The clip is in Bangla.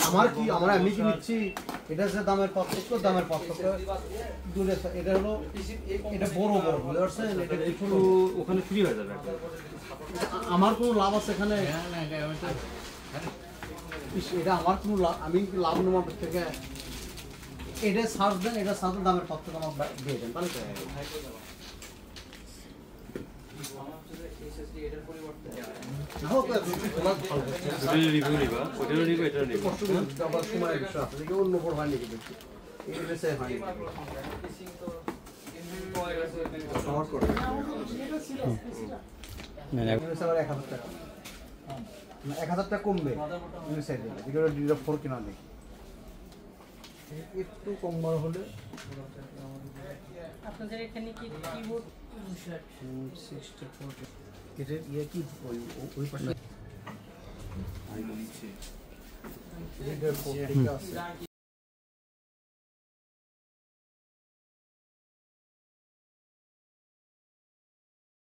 আমার কি আমরা এমনি কি নিচ্ছি এটা যে দামের পার্থক্য দূরে এটা হলো এটা বড় বড় বুঝতে পারছেন এটা একটু ওখানে ফ্রি হয়ে যাবে আমার কোনো লাভ আছে এখানে এটা আমার কোনো আমি লাভ নেব থেকে এটা সার্চ দেন এটা সার্চ দামের পার্থক্য আমার দিয়ে দেন তাহলে $1000 কমবে কিনা দেখি একটু কম বড় হলে আপনাদের এখানে কি কিবোর্ড 64 এটা ইয়ে কি ওই পাশে আই নিচে এটা আছে